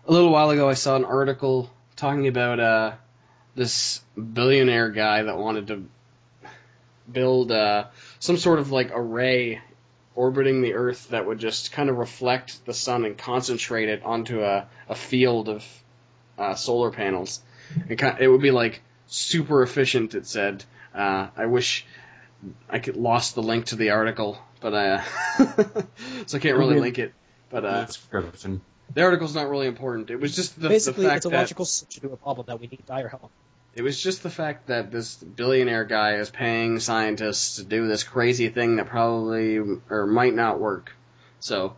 a little while ago I saw an article talking about this billionaire guy that wanted to build some sort of like array orbiting the Earth that would just kind of reflect the sun and concentrate it onto a field of solar panels. It would be like super efficient, it said. I wish I could lost the link to the article, but so I can't really link it. But the article's not really important. It was just the fact it's a logical solution to a problem that we need dire help. It was just the fact that this billionaire guy is paying scientists to do this crazy thing that probably or might not work. So,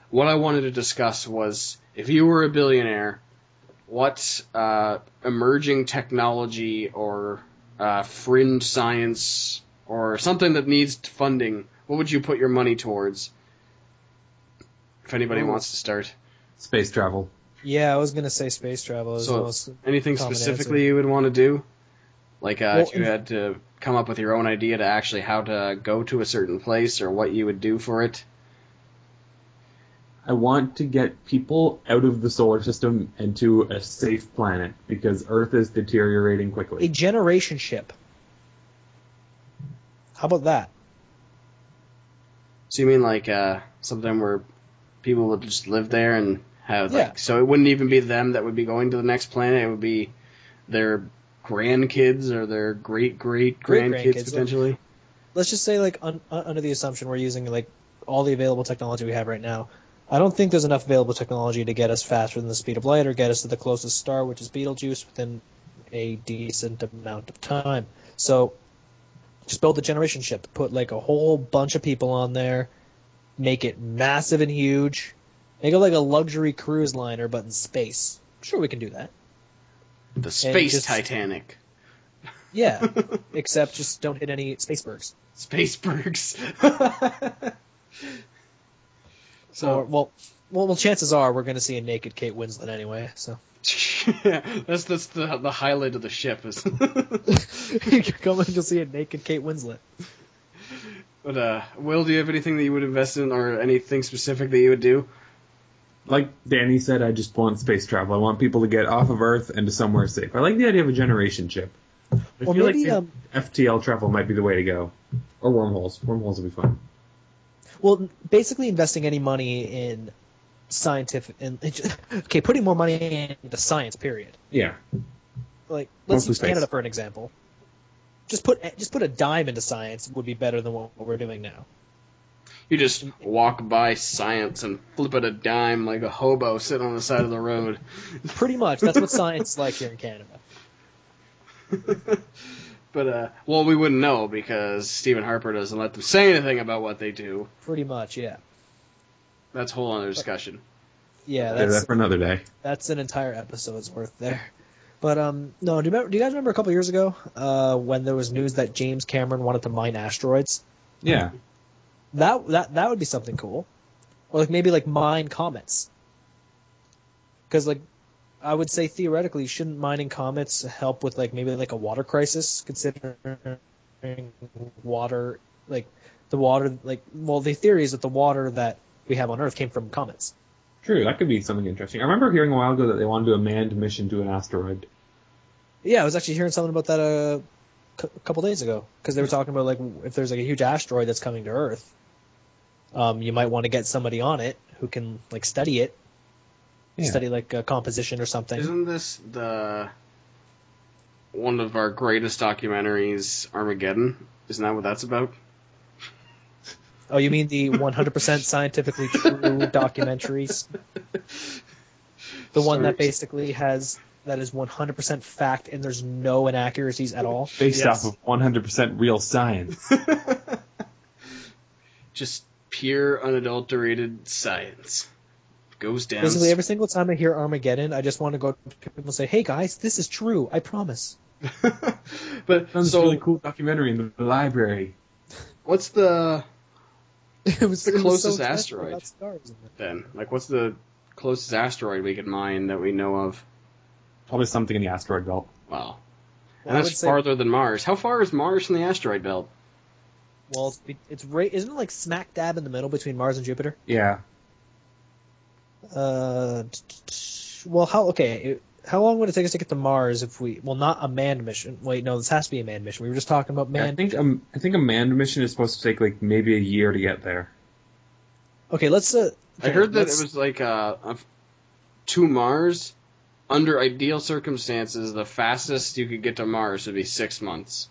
what I wanted to discuss was, if you were a billionaire, what emerging technology or fringe science or something that needs funding, what would you put your money towards? If anybody wants to start. Space travel. Yeah, I was going to say space travel is the most anything specifically answer. you would want to do? Like if you had to come up with your own idea to actually how to go to a certain place or what you would do for it? I want to get people out of the solar system and to a safe planet because Earth is deteriorating quickly. A generation ship. How about that? So you mean like something where people would just live there and have so it wouldn't even be them that would be going to the next planet, it would be their grandkids or their great-great-grandkids potentially? Let's just say like under the assumption we're using like all the available technology we have right now. I don't think there's enough available technology to get us faster than the speed of light or get us to the closest star, which is Betelgeuse, within a decent amount of time. So just build the generation ship, put like a whole bunch of people on there, make it massive and huge, make it like a luxury cruise liner but in space. I'm sure we can do that. The Space Titanic. Yeah, except just don't hit any spacebergs. Spacebergs. So, well, chances are we're going to see a naked Kate Winslet anyway. So, yeah, that's the highlight of the ship. Is you're coming to see a naked Kate Winslet. But Will, do you have anything that you would invest in, or anything specific that you would do? Like Danny said, I just want space travel. I want people to get off of Earth and to somewhere safe. I like the idea of a generation ship. I feel maybe, like FTL travel might be the way to go. Or wormholes. Wormholes would be fun. Well, basically investing any money in scientific... putting more money into science, period. Yeah. Like, let's use Canada for an example. Just put a dime into science would be better than what we're doing now. You just walk by science and flip it a dime like a hobo sitting on the side of the road. Pretty much. That's what science is like here in Canada. But, we wouldn't know because Stephen Harper doesn't let them say anything about what they do. Pretty much, yeah. That's a whole other discussion. Yeah, that's for another day. That's an entire episode's worth there. But, no, do you guys remember a couple years ago when there was news that James Cameron wanted to mine asteroids? Yeah. That would be something cool. Or like maybe like mine comets. Because like I would say theoretically, shouldn't mining comets help with like maybe like a water crisis, considering water the theory is that the water that we have on Earth came from comets. True, that could be something interesting. I remember hearing a while ago that they wanted to do a manned mission to an asteroid. Yeah, I was actually hearing something about that a couple days ago because they were talking about like if there's like a huge asteroid that's coming to Earth. You might want to get somebody on it who can like study it, study like a composition or something. Isn't this one of our greatest documentaries, Armageddon? Isn't that what that's about? Oh, you mean the 100% scientifically true documentaries? The one that basically that is 100% fact and there's no inaccuracies at all? Based off of 100% real science. Just pure, unadulterated science. Goes down. Basically, every single time I hear Armageddon, I just want to go to people and say, hey guys, this is true, I promise. But it's a really cool documentary in the library. What's the closest so asteroid then? Like, what's the closest asteroid we could mine that we know of? Probably something in the asteroid belt. Wow. And that's farther than Mars. How far is Mars from the asteroid belt? Well, it's right. Isn't it like smack dab in the middle between Mars and Jupiter? Yeah. Well, how long would it take us to get to Mars if we... Well, not a manned mission. Wait, no, this has to be a manned mission. We were just talking about manned... I think a manned mission is supposed to take, like, maybe a year to get there. Okay, let's... I heard that it was, like, to Mars, under ideal circumstances, the fastest you could get to Mars would be 6 months.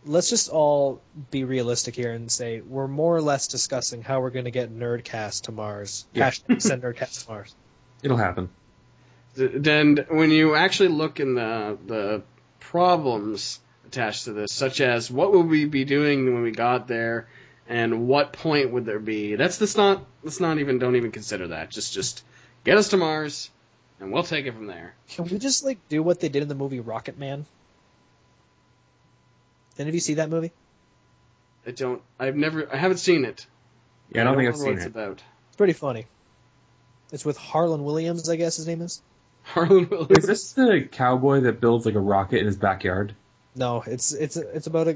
Let's just all be realistic here and say we're more or less discussing how we're going to get NERDcast to Mars. Yeah. Send NERDcast to Mars. It'll happen. Then when you actually look in the problems attached to this, such as what would we be doing when we got there, and what point would there be? Let's not even don't even consider that. Just get us to Mars, and we'll take it from there. Can we just like do what they did in the movie Rocket Man? Did any of you see that movie? I haven't seen it. Yeah, I don't think I've seen it. it. About. It's pretty funny. It's with Harlan Williams, I guess his name is. Harlan Williams. Is this the cowboy that builds like a rocket in his backyard? No, it's about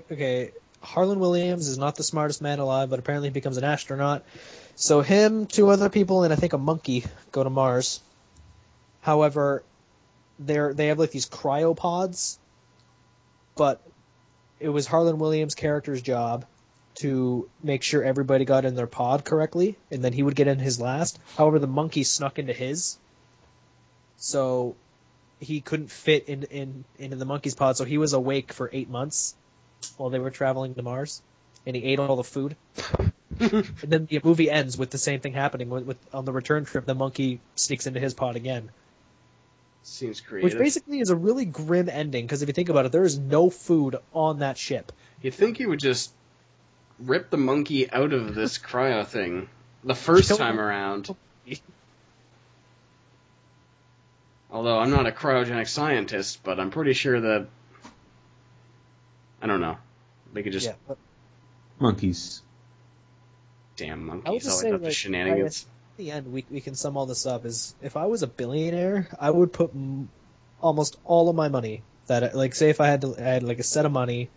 Harlan Williams is not the smartest man alive, but apparently he becomes an astronaut. So him, 2 other people, and I think a monkey go to Mars. However, they have like these cryopods, but it was Harlan Williams' character's job to make sure everybody got in their pod correctly, and then he would get in his last. However, the monkey snuck into his, so he couldn't fit into the monkey's pod, so he was awake for 8 months while they were traveling to Mars, and he ate all the food. And then the movie ends with the same thing happening. With on the return trip, the monkey sneaks into his pod again. Seems creative. Which basically is a really grim ending, because if you think about it, there is no food on that ship. You'd think he would just rip the monkey out of this cryo thing the first time around. Although I'm not a cryogenic scientist, but I'm pretty sure that... I don't know. They could just... Yeah, Monkeys. Damn I would monkeys, just all say, about the shenanigans. At the end, we can sum all this up, is if I was a billionaire, I would put almost all of my money, say if I had like a set of money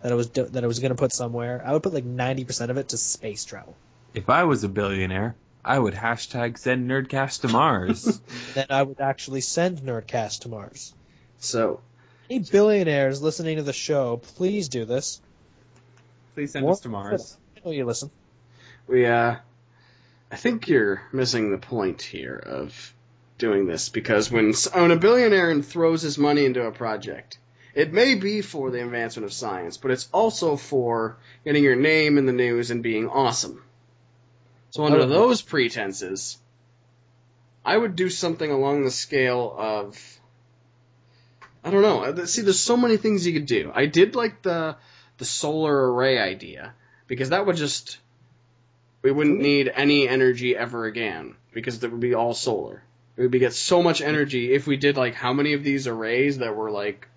that I was going to put somewhere, I would put like 90% of it to space travel. If I was a billionaire, I would hashtag send NERDcast to Mars. Then I would actually send NERDcast to Mars. So, any billionaires listening to the show, please do this. Please send us to Mars. I know you listen. I think you're missing the point here of doing this, because when a billionaire throws his money into a project, it may be for the advancement of science, but it's also for getting your name in the news and being awesome. So under those pretenses, I would do something along the scale of... I don't know. See, there's so many things you could do. I did like the solar array idea, because that would just... We wouldn't need any energy ever again, because it would be all solar. We would get so much energy if we did, like, how many of these arrays that were, like,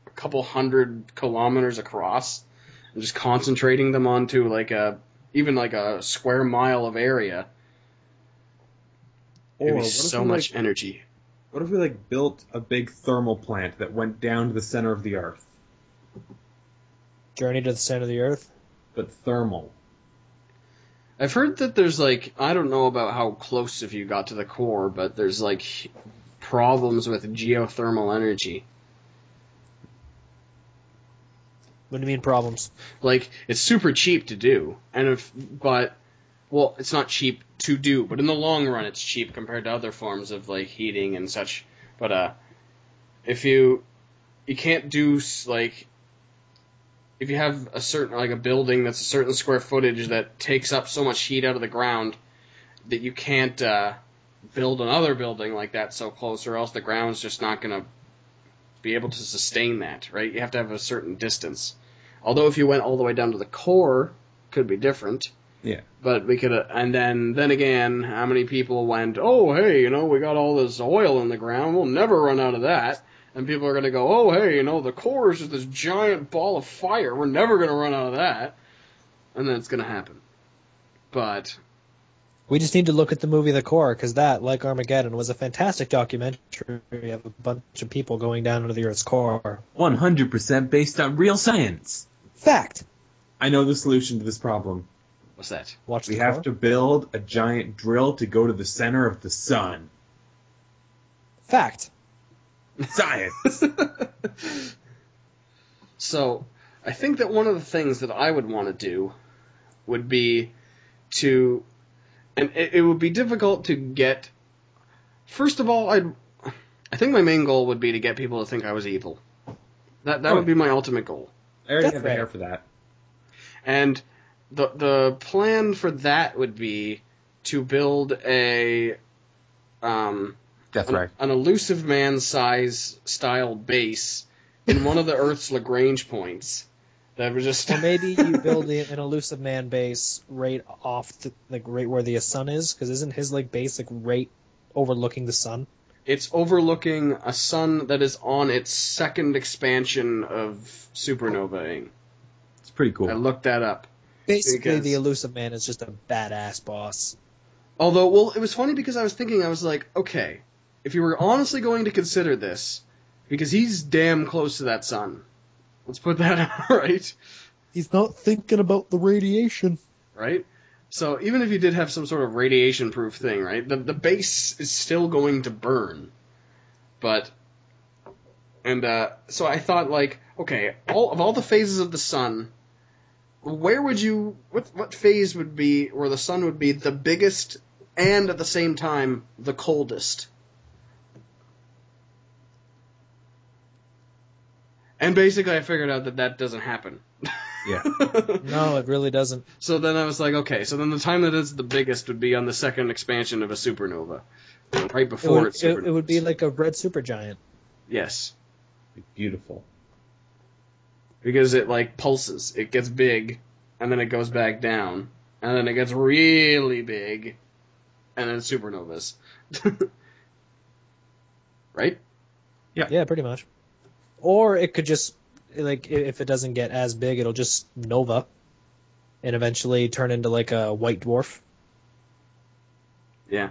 a couple 100 kilometers across, and just concentrating them onto, like, even a square mile of area. It would be so much energy. What if we, like, built a big thermal plant that went down to the center of the Earth? Journey to the center of the Earth? But thermal. I've heard that there's, like, I don't know about how close if you got to the core, but there's, like, problems with geothermal energy. What do you mean problems? Like, it's super cheap to do, it's not cheap to do, but in the long run it's cheap compared to other forms of, like, heating and such. But, if you can't do, like... If you have a certain, like a building that's a certain square footage that takes up so much heat out of the ground that you can't build another building like that so close, or else the ground's just not going to be able to sustain that, right? You have to have a certain distance. Although if you went all the way down to the core, it could be different. Yeah. But we could, and then again, how many people went, oh, hey, we got all this oil in the ground, we'll never run out of that. And people are going to go, oh, hey, the core is just this giant ball of fire. We're never going to run out of that. And then it's going to happen. But... We just need to look at the movie The Core, because that, like Armageddon, was a fantastic documentary of a bunch of people going down into the Earth's core. 100% based on real science. Fact. I know the solution to this problem. What's that? Watch We the have car. to build a giant drill to go to the center of the sun. Fact. Science! So, I think that one of the things that I would want to do would be to... And it would be difficult to get... First of all, I think my main goal would be to get people to think I was evil. That would be my ultimate goal. I already have the hair for that. And the plan for that would be to build an Illusive Man size style base in one of the Earth's Lagrange points. That would just... Or maybe you build an Illusive Man base right off right where the sun is, because isn't his base right overlooking the sun? It's overlooking a sun that is on its second expansion of Supernova. It's pretty cool. I looked that up. Basically, the Illusive Man is just a badass boss. Although, well, it was funny because I was thinking, I was like, okay, if you were honestly going to consider this, because he's damn close to that sun. Let's put that out, right? He's not thinking about the radiation. Right? So even if you did have some sort of radiation-proof thing, right, the base is still going to burn. But, and so I thought, okay, all the phases of the sun, where would you, what phase would be where the sun would be the biggest and at the same time the coldest? And basically I figured out that doesn't happen. Yeah. No, it really doesn't. So then I was like, okay, so then the time that is the biggest would be on the second expansion of a supernova. Right before it's supernova. It would be like a red supergiant. Yes. Beautiful. Because it pulses. It gets big, and then it goes back down, and then it gets really big, and then supernovas. Right? Yeah. Yeah, pretty much. Or it could just, if it doesn't get as big, it'll just nova, and eventually turn into a white dwarf. Yeah.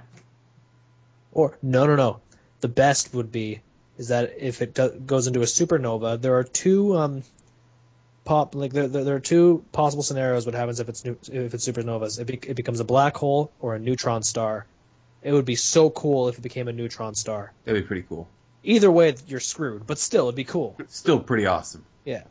Or, no. The best would be, is that if it goes into a supernova, there are two there are two possible scenarios what happens if it's supernovas. It becomes a black hole or a neutron star. It would be so cool if it became a neutron star. That'd be pretty cool. Either way, you're screwed, but still, it'd be cool. It's still pretty awesome. Yeah.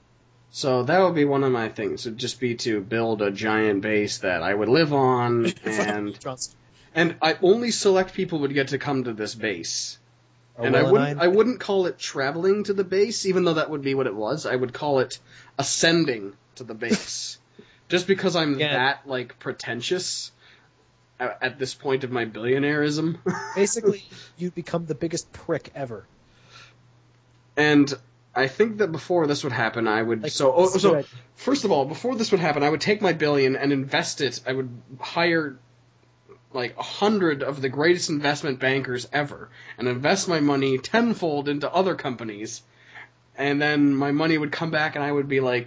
So that would be one of my things. It'd just be to build a giant base that I would live on, and I only select people would get to come to this base. And I wouldn't call it traveling to the base, even though that would be what it was. I would call it ascending to the base. Just because I'm that, pretentious at this point of my billionaireism. Basically, you become the biggest prick ever. And I think that before this would happen, I would... first of all, before this would happen, I would take my billion and invest it. I would hire 100 of the greatest investment bankers ever and invest my money tenfold into other companies. And then my money would come back and I would be a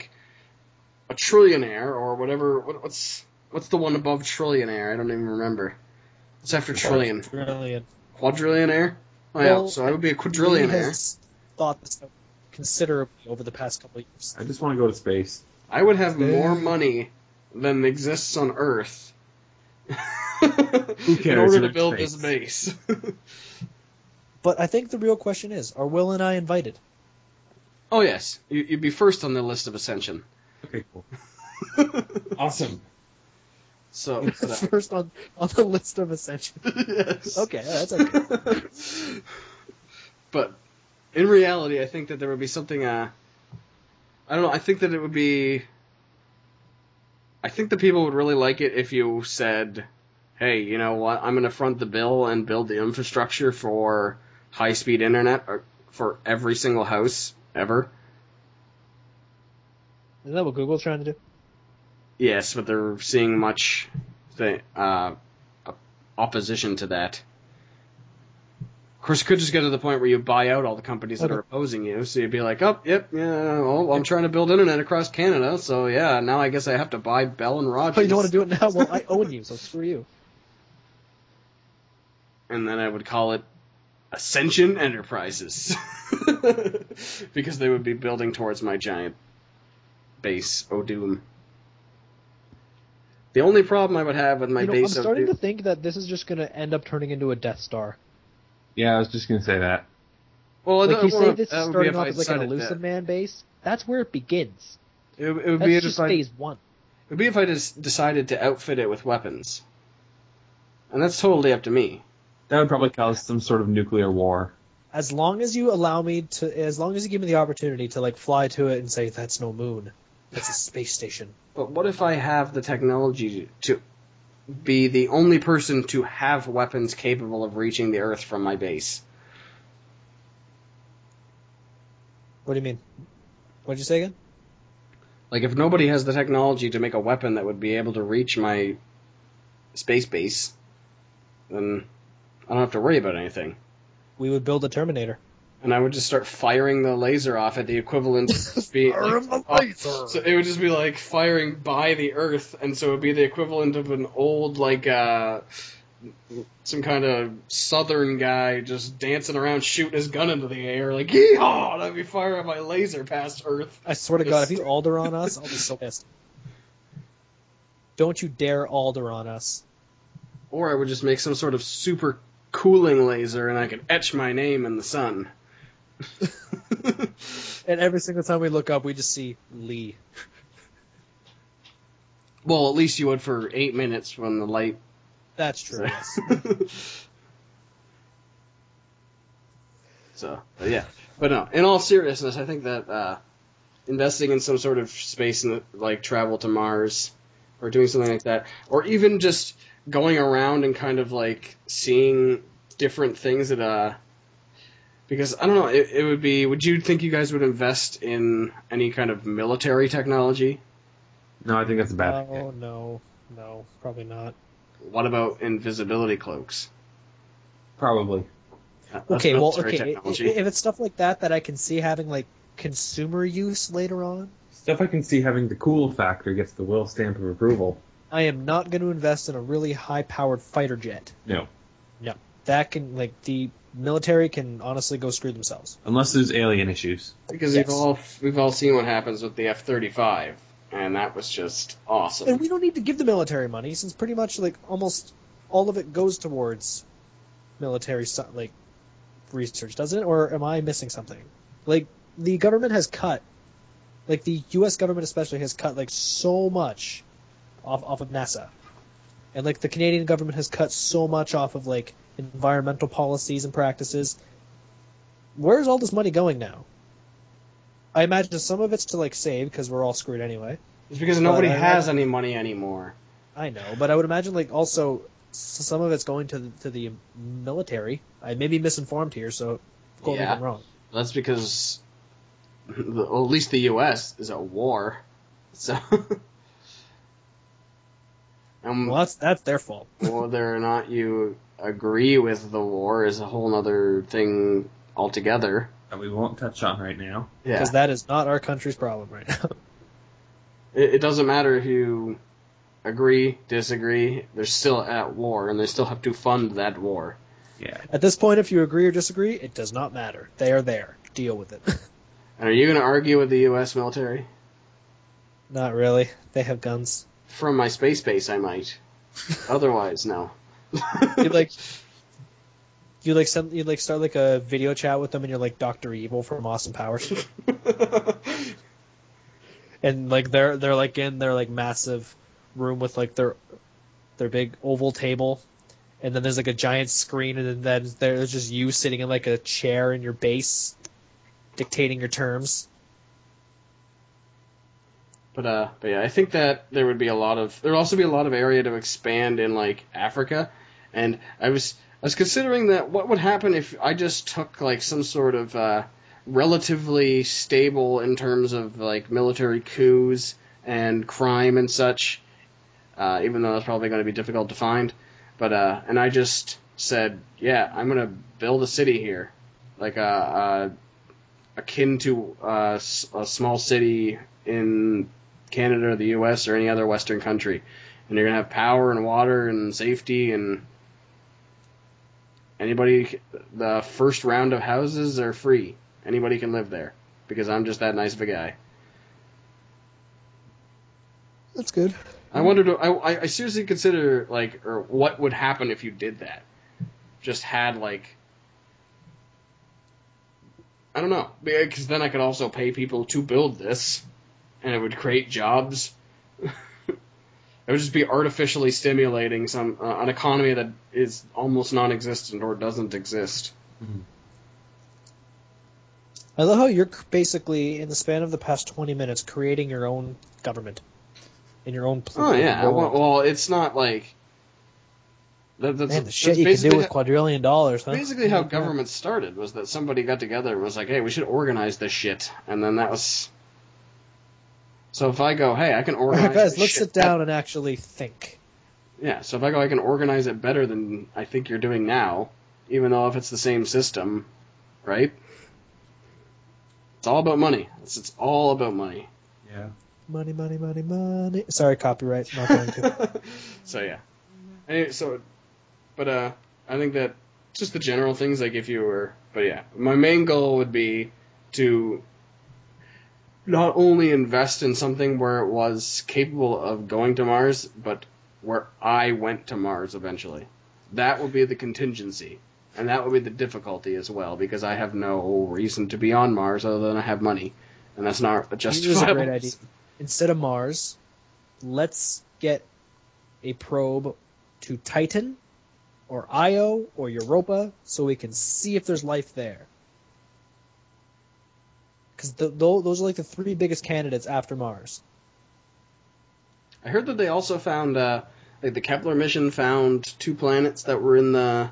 trillionaire or whatever. What's the one above trillionaire? I don't even remember. What's after trillion? Quadrillionaire? Oh, yeah, so I would be a quadrillionaire. Thought this considerably over the past couple of years. I just want to go to space. I would have more money than exists on Earth Who cares? in order to build this base. But I think the real question is, are Will and I invited? Oh, yes. You'd be first on the list of ascension. Okay, cool. Awesome. So first on the list of ascension. Yes. Okay, that's okay. But in reality, I think that there would be something, I don't know, I think that it would be, I think that people would really like it if you said, hey, you know what, I'm going to front the bill and build the infrastructure for high-speed internet for every single house ever. Isn't that what Google's trying to do? Yes, but they're seeing much opposition to that. Of course, it could just get to the point where you buy out all the companies that are opposing you, so you'd be like, oh, yep, yeah, well, I'm trying to build internet across Canada, so yeah, now I guess I have to buy Bell and Rogers. Oh, you don't want to do it now? Well, I own you, so screw you. And then I would call it Ascension Enterprises. Because they would be building towards my giant base, O'Doom. The only problem I would have with my base I'm starting to think that this is just going to end up turning into a Death Star. Yeah, I was just going to say that. Well, like you say, this is starting off as like an Illusive Man Base. That's where it begins. It would be just phase 1. It would be if I just decided to outfit it with weapons, and that's totally up to me. That would probably cause some sort of nuclear war. As long as you give me the opportunity to like fly to it and say that's no moon, that's a space station. But what if I have the technology to be the only person to have weapons capable of reaching the Earth from my base? What do you mean? What'd you say again? Like, if nobody has the technology to make a weapon that would be able to reach my space base, then I don't have to worry about anything. We would build a Terminator. And I would just start firing the laser off at the equivalent of being... So it would just be like firing by the Earth, and so it would be the equivalent of an old, like, some kind of southern guy just dancing around shooting his gun into the air, like, yeehaw! And I'd be firing my laser past Earth. I swear to God, if you Alder on us, I'll be so pissed. Don't you dare Alder on us. Or I would just make some sort of super cooling laser, and I could etch my name in the sun. And every single time we look up, we just see Lee. Well, at least you would for 8 minutes when the light... That's true, yes. So, but yeah. But no, in all seriousness, I think that investing in some sort of space, like travel to Mars, or doing something like that, or even just going around and kind of like seeing different things that... Because, I don't know, it would be... Would you think you guys would invest in any kind of military technology? No, I think that's a bad idea. No, probably not. What about invisibility cloaks? Probably. That's military technology. If it's stuff like that I can see having, like, consumer use later on... Stuff I can see having the cool factor gets the Will stamp of approval. I am not going to invest in a really high-powered fighter jet. No. That can, like, the military can honestly go screw themselves. Unless there's alien issues. Because we've all seen what happens with the F-35, and that was just awesome. And we don't need to give the military money, since pretty much, like, almost all of it goes towards military, like, research, doesn't it? Or am I missing something? Like, the government has cut, like, the U.S. government especially has cut, like, so much off of NASA. And, like, the Canadian government has cut so much off of, like, environmental policies and practices. Where's all this money going now? I imagine some of it's to, like, save, because we're all screwed anyway. It's because nobody has any money anymore. I know, but I would imagine, like, also some of it's going to the military. I may be misinformed here, so quote me if I'm wrong. That's because, at least the U.S. is at war, so... Well, that's their fault. Whether or not you agree with the war is a whole other thing altogether. That we won't touch on right now. Because that is not our country's problem right now. It doesn't matter if you agree, disagree, they're still at war, and they still have to fund that war. Yeah. At this point, if you agree or disagree, it does not matter. They are there. Deal with it. And are you going to argue with the U.S. military? Not really. They have guns. From my space base, I might. Otherwise, no. You'd start like a video chat with them, and you're like Dr. Evil from Austin Powers. And like they're like in their like massive room with like their big oval table, and then there's like a giant screen, and then there's just you sitting in like a chair in your base, dictating your terms. But yeah, I think that there would also be a lot of area to expand in like Africa, and I was considering that what would happen if I just took like some sort of relatively stable in terms of like military coups and crime and such, even though that's probably going to be difficult to find. But and I just said, yeah, I'm going to build a city here, like akin to a small city in Canada or the U.S. or any other Western country, and you're gonna have power and water and safety, and the first round of houses are free. Anybody can live there because I'm just that nice of a guy. That's good. I wondered. I seriously consider like, or what would happen if you did that? Just had like, I don't know, because then I could also pay people to build this, and it would create jobs. It would just be artificially stimulating an economy that is almost non-existent or doesn't exist. Mm-hmm. I love how you're basically, in the span of the past 20 minutes, creating your own government. In your own Oh, yeah. Well, it's not like... Man, the shit you can do with $quadrillion, huh? Basically how government started was that somebody got together and was like, hey, we should organize this shit. And then that was... So if I go, hey, I can organize Alright, guys, this let's shit sit down and actually think. Yeah, so if I go, I can organize it better than I think you're doing now, even though if it's the same system, right? It's all about money. It's all about money. Yeah. Money, money, money, money. Sorry, copyright. Not going to. So, yeah. Anyway, but I think that just the general things, like if you were... But yeah, my main goal would be to not only invest in something where it was capable of going to Mars, but where I went to Mars eventually. That would be the contingency. And that would be the difficulty as well, because I have no reason to be on Mars other than I have money. And that's not a justifiable... Here's a great idea. Instead of Mars, let's get a probe to Titan, or Io, or Europa, so we can see if there's life there. Because those are like the three biggest candidates after Mars. I heard that they also found, like the Kepler mission found 2 planets that were in the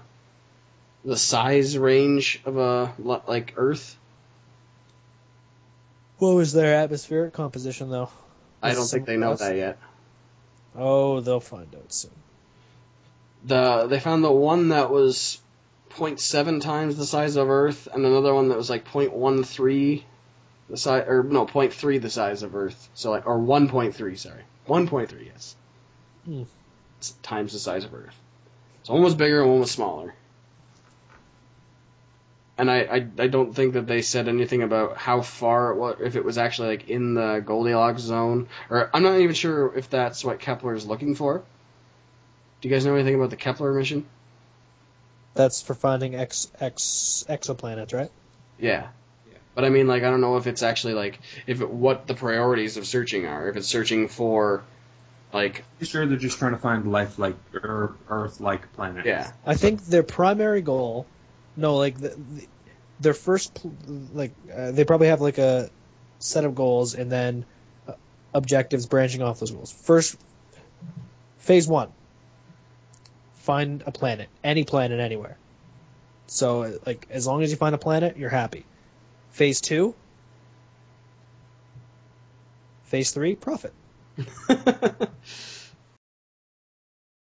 size range of like Earth. What was their atmospheric composition, though? I don't think they know that yet. Oh, they'll find out soon. They found the one that was 0.7 times the size of Earth, and another one that was like 0.13 the size, or no, 0.3 the size of Earth. So like, or 1.3, sorry, 1.3, yes. It's times the size of Earth. So one was bigger and one was smaller. And I don't think that they said anything about how far it was, if it was actually like in the Goldilocks zone, or I'm not even sure if that's what Kepler is looking for. Do you guys know anything about the Kepler mission? That's for finding exoplanets, right? Yeah. But I mean, like, I don't know if it's actually like what the priorities of searching are. If it's searching for, like, I'm sure they're just trying to find life like Earth-like planets. Yeah. I think their primary goal, their first, they probably have like a set of goals and then objectives branching off those goals. First, phase 1, find a planet, any planet anywhere. So, like, as long as you find a planet, you're happy. Phase 2, phase 3, profit.